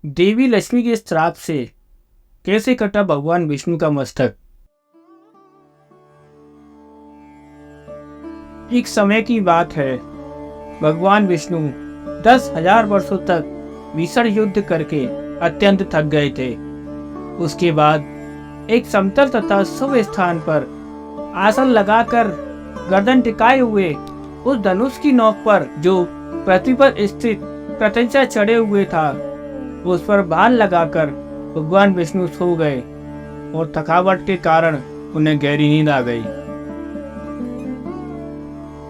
देवी लक्ष्मी के श्राप से कैसे कटा भगवान विष्णु का मस्तक। एक समय की बात है, भगवान विष्णु 10,000 वर्षों तक भीषण युद्ध करके अत्यंत थक गए थे। उसके बाद एक समतल तथा शुभ स्थान पर आसन लगाकर गर्दन टिकाए हुए उस धनुष की नोक पर जो पृथ्वी पर स्थित प्रत्यंचा चढ़े हुए था, उस पर बाण लगाकर भगवान विष्णु सो गए और थकावट के कारण उन्हें गहरी नींद आ गई।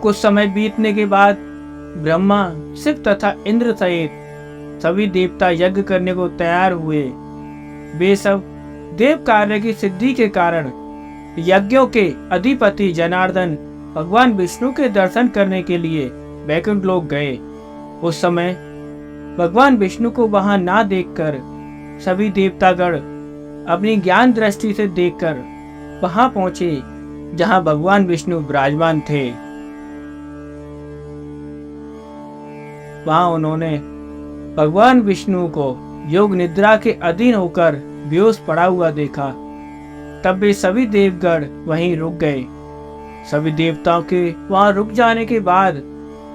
कुछ समय बीतने के बाद ब्रह्मा, शिव तथा इंद्र सहित सभी देवता यज्ञ करने को तैयार हुए। वे सब देव कार्य की सिद्धि के कारण यज्ञों के अधिपति जनार्दन भगवान विष्णु के दर्शन करने के लिए वैकुंठ लोक गए। उस समय भगवान विष्णु को वहां ना देखकर सभी देवतागण अपनी ज्ञान दृष्टि से देखकर वहां पहुंचे जहां भगवान विष्णु विराजमान थे। वहां उन्होंने भगवान विष्णु को योग निद्रा के अधीन होकर बेहोश पड़ा हुआ देखा। तब वे सभी देवगण वहीं रुक गए। सभी देवताओं के वहां रुक जाने के बाद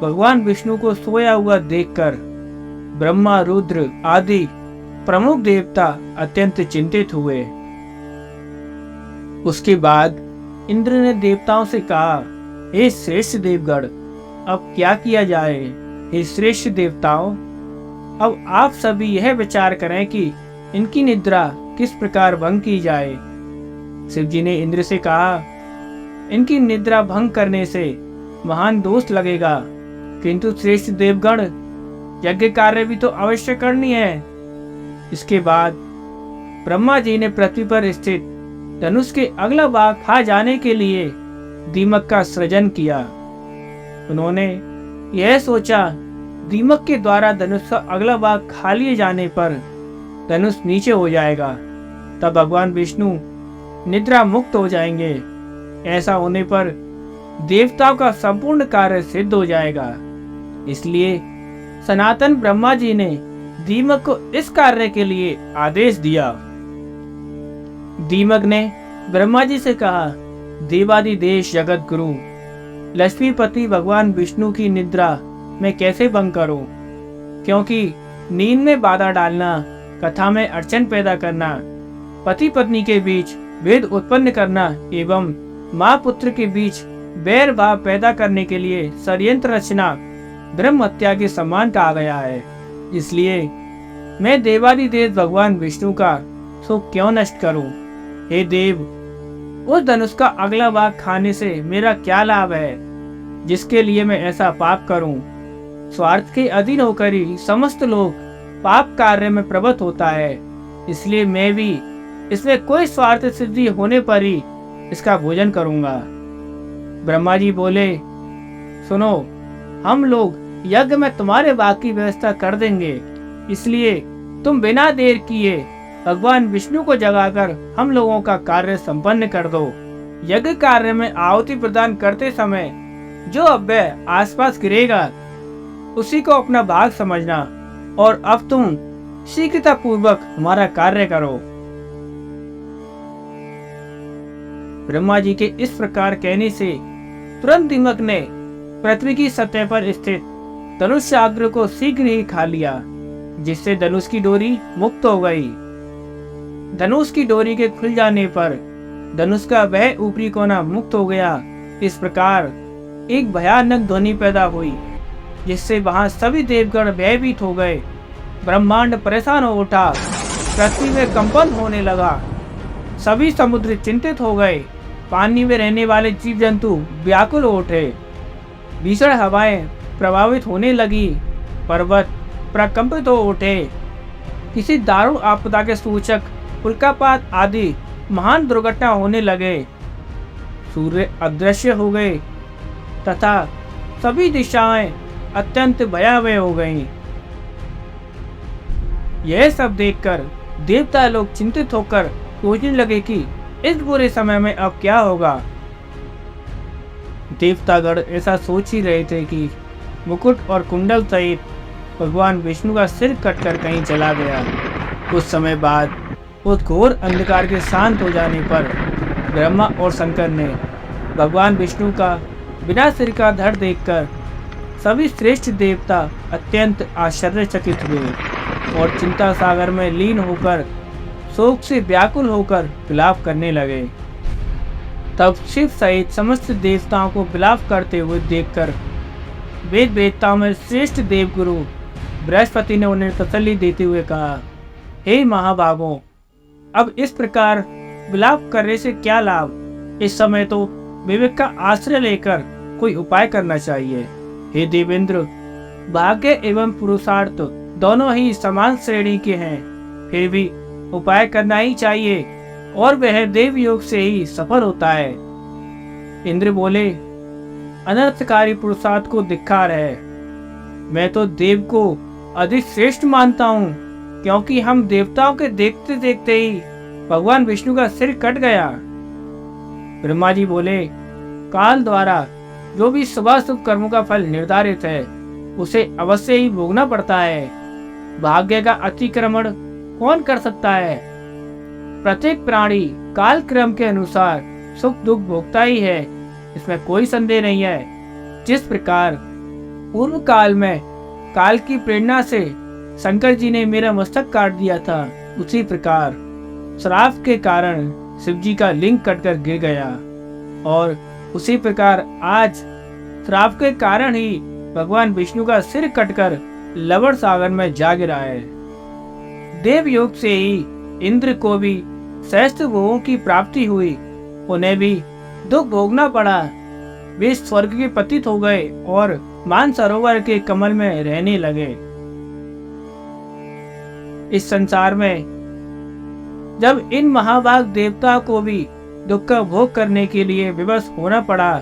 भगवान विष्णु को सोया हुआ देखकर ब्रह्मा, रुद्र आदि प्रमुख देवता अत्यंत चिंतित हुए। उसके बाद इंद्र ने देवताओं से कहा, हे श्रेष्ठ देवगण, अब क्या किया जाए। हे श्रेष्ठ देवताओं, अब आप सभी यह विचार करें कि इनकी निद्रा किस प्रकार भंग की जाए। शिव जी ने इंद्र से कहा, इनकी निद्रा भंग करने से महान दोष लगेगा, किंतु श्रेष्ठ देवगण, यज्ञ कार्य भी तो अवश्य करनी है। इसके बाद ब्रह्मा जी ने पृथ्वी पर स्थित धनुष के अगला भाग खा जाने के लिए दीमक का सृजन किया। उन्होंने यह सोचा, दीमक के द्वारा धनुष का अगला भाग खा लिए जाने पर धनुष नीचे हो जाएगा, तब भगवान विष्णु निद्रा मुक्त हो जाएंगे। ऐसा होने पर देवताओं का संपूर्ण कार्य सिद्ध हो जाएगा। इसलिए सनातन ब्रह्मा जी ने दीमक को इस कार्य के लिए आदेश दिया। दीमक ने ब्रह्मा जी से कहा, देवादिदेश जगत गुरु, लक्ष्मीपति भगवान विष्णु की निद्रा मैं कैसे भंग करूं, क्योंकि नींद में बाधा डालना, कथा में अड़चन पैदा करना, पति पत्नी के बीच भेद उत्पन्न करना एवं माँ पुत्र के बीच बैर भाव पैदा करने के लिए षड्यंत्र रचना ब्रह्म हत्या के समान कहा गया है। इसलिए मैं देवादिदेव भगवान विष्णु का सुख क्यों नष्ट करूं। हे देव, उस धनुष का अगला भाग खाने से मेरा क्या लाभ है, जिसके लिए मैं ऐसा पाप करूं। स्वार्थ के अधीन होकर ही समस्त लोग पाप कार्य में प्रवृत्त होता है, इसलिए मैं भी इसमें कोई स्वार्थ सिद्धि होने पर ही इसका भोजन करूंगा। ब्रह्मा जी बोले, सुनो, हम लोग यज्ञ में तुम्हारे भाग की व्यवस्था कर देंगे, इसलिए तुम बिना देर किए भगवान विष्णु को जगाकर हम लोगों का कार्य संपन्न कर दो। यज्ञ कार्य में आहुति प्रदान करते समय जो अव्यय आसपास गिरेगा उसी को अपना भाग समझना, और अब तुम शीघ्रता पूर्वक हमारा कार्य करो। ब्रह्मा जी के इस प्रकार कहने से तुरंत दीमक ने पृथ्वी की सतह पर स्थित धनुष्याग्र को शीघ्र ही खा लिया, जिससे धनुष की डोरी मुक्त हो गई। धनुष की डोरी के खुल जाने पर धनुष का वह ऊपरी कोना मुक्त हो गया। इस प्रकार एक भयानक ध्वनि पैदा हुई, जिससे वहां सभी देवगण भयभीत हो गए। ब्रह्मांड परेशान हो उठा, पृथ्वी में कंपन होने लगा, सभी समुद्र चिंतित हो गए, पानी में रहने वाले जीव जंतु व्याकुल हो उठे, भीषण हवाएं प्रभावित होने लगी, पर्वत प्रकंपित हो उठे, किसी दारुण आपदा के सूचक उल्कापात आदि महान दुर्घटना होने लगे, सूर्य अदृश्य हो गए तथा सभी दिशाएं अत्यंत भयावह हो गईं। यह सब देखकर देवता लोग चिंतित होकर सोचने लगे कि इस बुरे समय में अब क्या होगा। देवतागण ऐसा सोच ही रहे थे कि मुकुट और कुंडल सहित भगवान विष्णु का सिर कटकर कहीं चला गया। कुछ समय बाद उस घोर अंधकार के शांत हो जाने पर ब्रह्मा और शंकर ने भगवान विष्णु का बिना सिर का धड़ देखकर सभी श्रेष्ठ देवता अत्यंत आश्चर्यचकित हुए और चिंता सागर में लीन होकर शोक से व्याकुल होकर विलाप करने लगे। तब शिव सहित समस्त देवताओं को विलाप करते हुए देखकर वेद वेदताओं में श्रेष्ठ देवगुरु बृहस्पति ने उन्हें तसल्ली देते हुए कहा, हे महाभागों, अब इस प्रकार विलाप करने से क्या लाभ। इस समय तो विवेक का आश्रय लेकर कोई उपाय करना चाहिए। हे देवेंद्र, भाग्य एवं पुरुषार्थ दोनों ही समान श्रेणी के हैं, फिर भी उपाय करना ही चाहिए और वह देव योग से ही सफल होता है। इंद्र बोले, अनर्थकारी पुरुषार्थ को धिक्कार है। मैं तो देव को अधिक श्रेष्ठ मानता हूँ, क्योंकि हम देवताओं के देखते देखते ही भगवान विष्णु का सिर कट गया। ब्रह्मा जी बोले, काल द्वारा जो भी शुभाशुभ कर्मों का फल निर्धारित है उसे अवश्य ही भोगना पड़ता है। भाग्य का अतिक्रमण कौन कर सकता है। प्रत्येक प्राणी काल क्रम के अनुसार सुख दुख भोगता ही है, इसमें कोई संदेह नहीं है। जिस प्रकार पूर्व काल में काल की प्रेरणा से शंकर जी ने मेरा मस्तक काट दिया था, उसी प्रकार श्राप के कारण शिव जी का लिंग कटकर गिर गया और उसी प्रकार आज श्राप के कारण ही भगवान विष्णु का सिर कटकर लवण सागर में जा गिरा है। देव योग से ही इंद्र को भी श्रेष्ठ भोगों की प्राप्ति हुई, उन्हें भी दुख भोगना पड़ा। वे स्वर्ग के पतित हो गए और मानसरोवर के कमल में रहने लगे। इस संसार में जब इन महाभाग देवताओं को भी दुख का भोग करने के लिए विवश होना पड़ा,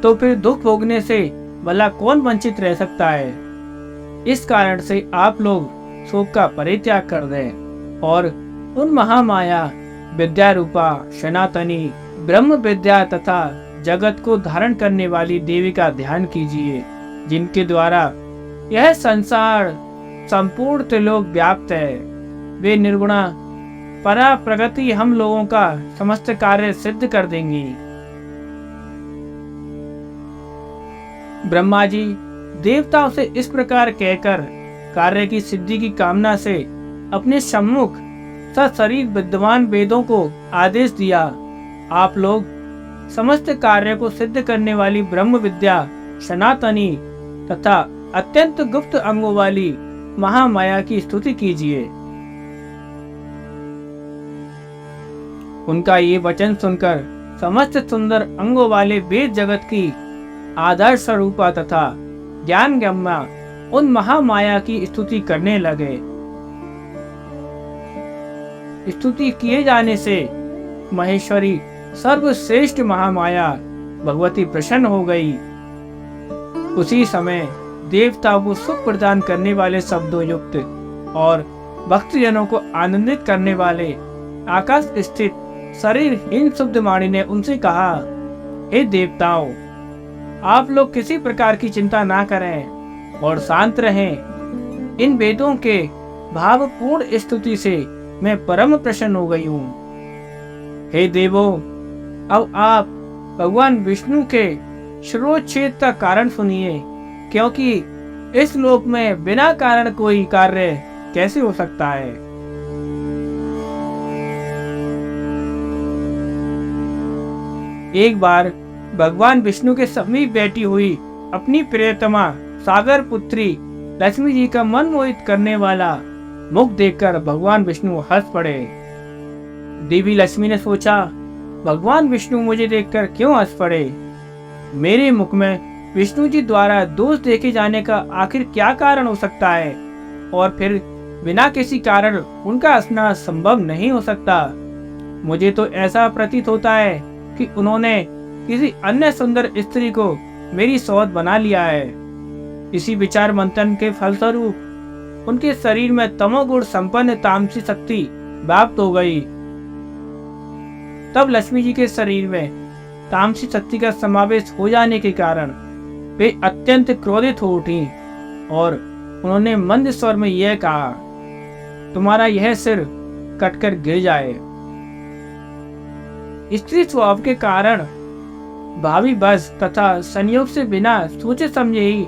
तो फिर दुख भोगने से भला कौन वंचित रह सकता है। इस कारण से आप लोग शोक का परित्याग कर दें और उन महामाया विद्या रूपा सनातनी ब्रह्म विद्या तथा जगत को धारण करने वाली देवी का ध्यान कीजिए, जिनके द्वारा यह संसार संपूर्ण त्रिलोक व्याप्त है। वे निर्गुणा परा प्रगति हम लोगों का समस्त कार्य सिद्ध कर देंगी। ब्रह्मा जी देवताओं से इस प्रकार कहकर कार्य की सिद्धि की कामना से अपने सम्मुख सशरीर विद्यमान वेदों को आदेश दिया, आप लोग समस्त कार्य को सिद्ध करने वाली ब्रह्म विद्या सनातनी तथा अत्यंत गुप्त अंगों वाली महामाया की स्तुति कीजिए। उनका ये वचन सुनकर समस्त सुंदर अंगों वाले वेद जगत की आदर्श स्वरूपा तथा ज्ञान गम्या उन महामाया की स्तुति करने लगे। स्तुति किए जाने से महेश्वरी सर्वश्रेष्ठ महामाया भगवती प्रसन्न हो गई। उसी समय देवताओं को सुख प्रदान करने वाले शब्दों युक्त और भक्तजनों को आनंदित करने वाले आकाश स्थित शरीरहीन शुद्धमाणी ने उनसे कहा, हे देवताओं, आप लोग किसी प्रकार की चिंता ना करें और शांत रहें। इन वेदों के भावपूर्ण स्तुति से मैं परम प्रसन्न हो गई हूँ। हे देवों, अब आप भगवान विष्णु के शिरोच्छेद का कारण सुनिए, क्योंकि इस लोक में बिना कारण कोई कार्य कैसे हो सकता है। एक बार भगवान विष्णु के समीप बैठी हुई अपनी प्रियतमा सागर पुत्री लक्ष्मी जी का मन मोहित करने वाला मुख देखकर भगवान विष्णु हंस पड़े। देवी लक्ष्मी ने सोचा, भगवान विष्णु मुझे देखकर क्यों हंस पड़े। मेरे मुख में विष्णु जी द्वारा दोष देखे जाने का आखिर क्या कारण हो सकता है, और फिर बिना किसी कारण उनका हंसना संभव नहीं हो सकता। मुझे तो ऐसा प्रतीत होता है कि उन्होंने किसी अन्य सुंदर स्त्री को मेरी सौत बना लिया है। इसी विचार मंथन के फलस्वरूप उनके शरीर में तमोगुण संपन्न तामसी शक्ति व्याप्त हो गई। तब लक्ष्मी जी के शरीर में तामसी शक्ति का समावेश हो जाने के कारण वे अत्यंत क्रोधित हो उठी और उन्होंने मंद स्वर में यह कहा, तुम्हारा यह सिर कटकर गिर जाए। स्त्री स्वभाव के कारण भावी बस तथा संयोग से बिना सोचे समझे ही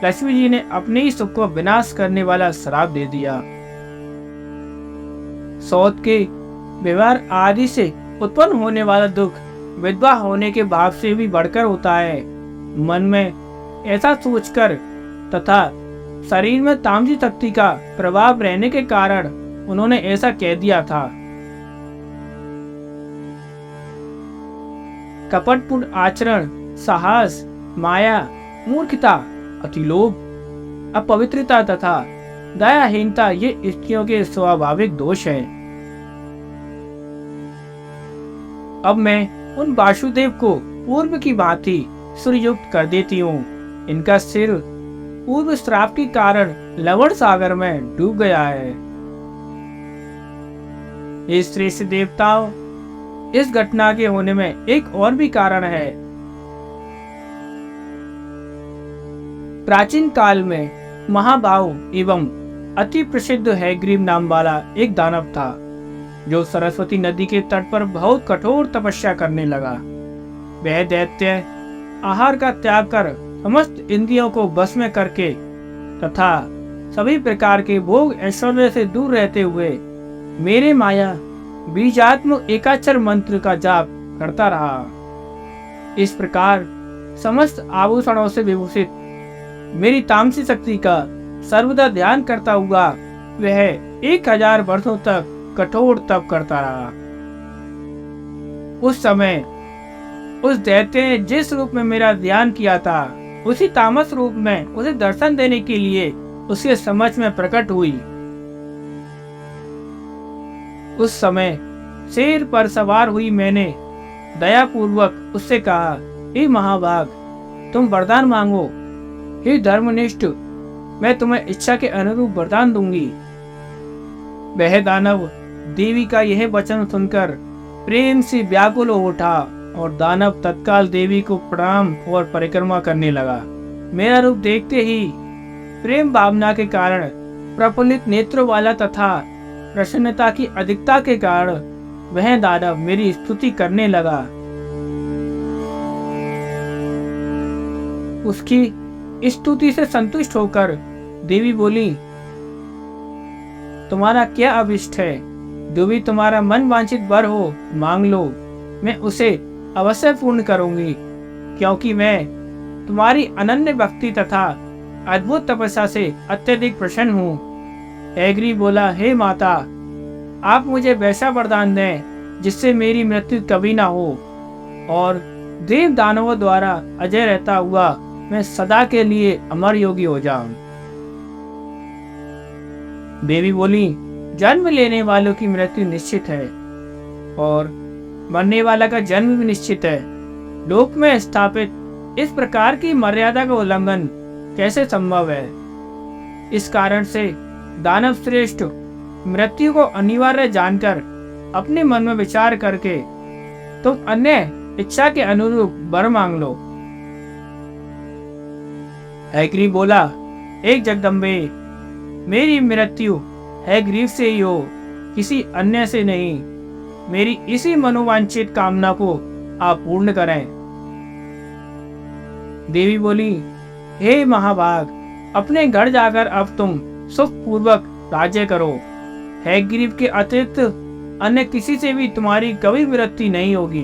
लक्ष्मी जी ने अपने ही सुख को विनाश करने वाला श्राप दे दिया। सौत के व्यवहार आदि से उत्पन्न होने वाला दुख विधवा होने के भाव से भी बढ़कर होता है। मन में ऐसा सोचकर तथा शरीर में तामसी शक्ति का प्रभाव रहने के कारण उन्होंने ऐसा कह दिया था। कपटपूर्ण आचरण, साहस, माया, मूर्खता, अतिलोभ, अपवित्रता तथा दयाहीनता ये स्त्रियों के स्वाभाविक दोष हैं। अब मैं उन वासुदेव को पूर्व की भांति सूर्ययुक्त कर देती हूँ। इनका सिर पूर्व श्राप के कारण लवण सागर में डूब गया है। इस श्रेष्ठ देवताओं, इस घटना के होने में एक और भी कारण है। प्राचीन काल में महाबाहु एवं अति प्रसिद्ध हैग्रीव नाम वाला एक दानव था, जो सरस्वती नदी के तट पर बहुत कठोर तपस्या करने लगा। वह दैत्य आहार का त्याग कर समस्त इंद्रियों को बस में करके तथा सभी प्रकार के भोग ऐश्वर्य से दूर रहते हुए मेरे माया बीजात्मक एकाक्षर मंत्र का जाप करता रहा। इस प्रकार समस्त आभूषणों से विभूषित मेरी तामसी शक्ति का सर्वदा ध्यान करता हुआ वह 1000 वर्षों तक कठोर तप करता रहा। उस समय उस दैत्य ने जिस रूप में मेरा ध्यान किया था, उसी तामस रूप में उसे दर्शन देने के लिए उसके समझ में प्रकट हुई। उस समय शेर पर सवार हुई मैंने दया पूर्वक उससे कहा, हे महाभाग, तुम वरदान मांगो। हे धर्मनिष्ठ, मैं तुम्हें इच्छा के अनुरूप वरदान दूंगी। वह दानव देवी का यह वचन सुनकर प्रेम से व्याकुल हो उठा और दानव तत्काल देवी को प्रणाम और परिक्रमा करने लगा। मेरा रूप देखते ही प्रेम भावना के कारण प्रफुल्लित नेत्रों वाला तथा प्रसन्नता की अधिकता के कारण वह दानव मेरी स्तुति करने लगा। उसकी स्तुति से संतुष्ट होकर देवी बोली, तुम्हारा क्या अभिष्ट है? जो भी तुम्हारा मन वांछित वर हो मांग लो, मैं उसे अवश्य पूर्ण करूंगी, क्योंकि मैं तुम्हारी अनन्य भक्ति तथा अद्भुत तपस्या से अत्यधिक प्रसन्न हूँ। हैग्रीव बोला, हे माता, आप मुझे वैसा वरदान दें जिससे मेरी मृत्यु कभी ना हो और देव दानवों द्वारा अजय रहता हुआ मैं सदा के लिए अमर योगी हो जाऊं। देवी बोली, जन्म लेने वालों की मृत्यु निश्चित है और मरने वाला का जन्म भी निश्चित है। लोक में स्थापित इस प्रकार की मर्यादा का उल्लंघन कैसे संभव है? इस कारण से दानव श्रेष्ठ मृत्यु को अनिवार्य जानकर अपने मन में विचार करके तुम अन्य इच्छा के अनुरूप वर मांग लो। हैग्रीव बोला, एक जगदम्बे, मेरी मृत्यु हैग्रीव से ही हो, किसी अन्य से नहीं। मेरी इसी मनोवांछित कामना को आप पूर्ण करें। देवी बोली, हे महाभाग, अपने घर जाकर अब तुम सुख पूर्वक राज्य करो। हैग्रीव के अतिरिक्त अन्य किसी से भी तुम्हारी कभी विरक्ति नहीं होगी।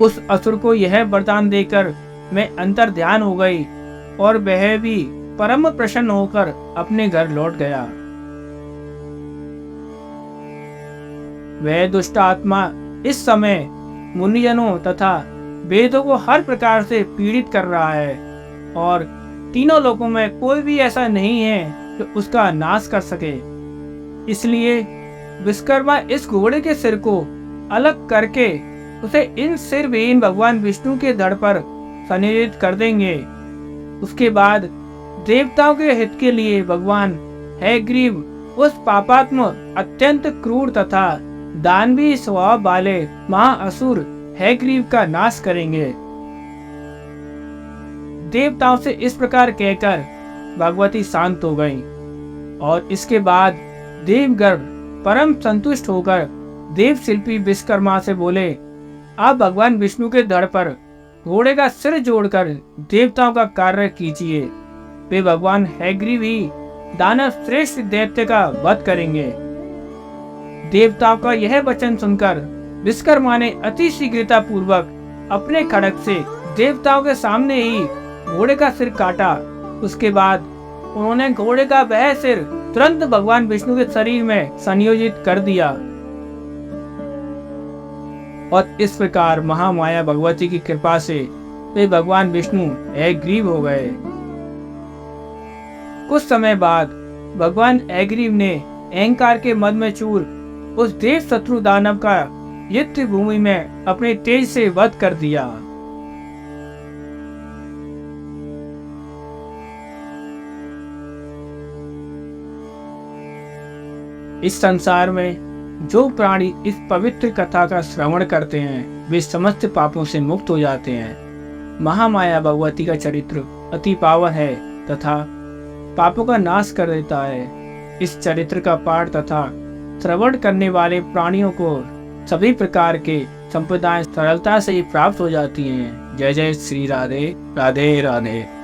उस असुर को यह वरदान देकर मैं अंतर ध्यान हो गई और वह भी परम प्रसन्न होकर अपने घर लौट गया। वह दुष्ट आत्मा इस समय मुनिजनों तथा वेदों को हर प्रकार से पीड़ित कर रहा है और तीनों लोकों में कोई भी ऐसा नहीं है जो उसका नाश कर सके। इसलिए विश्वकर्मा इस घोड़े के सिर को अलग करके उसे इन सिर विहीन भगवान विष्णु के धड़ पर सन्निहित कर देंगे। उसके बाद देवताओं के हित के लिए भगवान हैग्रीव उस पापात्म अत्यंत क्रूर तथा दानवी स्वभाव वाले महाअसुर हैग्रीव का नाश करेंगे। देवताओं से इस प्रकार कहकर भगवती शांत हो गईं और इसके बाद देवगर्भ परम संतुष्ट होकर देव शिल्पी विश्वकर्मा से बोले, आप भगवान विष्णु के धड़ पर घोड़े का सिर जोड़कर देवताओं का कार्य कीजिए। वे भगवान हैग्रीव ही दानव श्रेष्ठ दैत्य का वध करेंगे। देवताओं का यह वचन सुनकर विश्वकर्मा ने अति शीघ्रता पूर्वक अपने खड्ग से देवताओं के सामने ही घोड़े का सिर काटा। उसके बाद उन्होंने घोड़े का वह सिर तुरंत भगवान विष्णु के शरीर में संयोजित कर दिया और इस प्रकार महामाया भगवती की कृपा से वे भगवान विष्णु हैग्रीव हो गए। कुछ समय बाद भगवान हैग्रीव ने अहंकार के मद में चूर उस देव शत्रु दानव का युद्ध भूमि में अपने तेज से वध कर दिया। इस संसार में जो प्राणी इस पवित्र कथा का श्रवण करते हैं वे समस्त पापों से मुक्त हो जाते हैं। महामाया भगवती का चरित्र अति पावन है तथा पापों का नाश कर देता है। इस चरित्र का पाठ तथा श्रवण करने वाले प्राणियों को सभी प्रकार के संपदाएं सरलता से ही प्राप्त हो जाती हैं। जय जय श्री राधे राधे राधे।